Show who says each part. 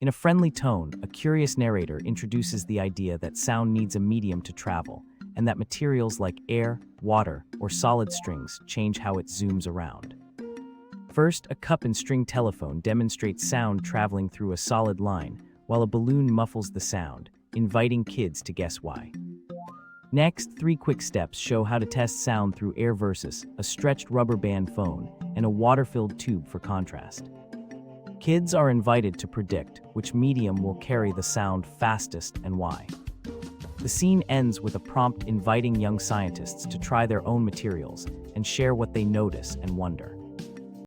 Speaker 1: In a friendly tone, a curious narrator introduces the idea that sound needs a medium to travel, and that materials like air, water, or solid strings change how it zooms around. First, a cup and string telephone demonstrates sound traveling through a solid line, while a balloon muffles the sound, inviting kids to guess why. Next, 3 quick steps show how to test sound through air versus a stretched rubber band phone and a water-filled tube for contrast. Kids are invited to predict which medium will carry the sound fastest and why. The scene ends with a prompt inviting young scientists to try their own materials and share what they notice and wonder.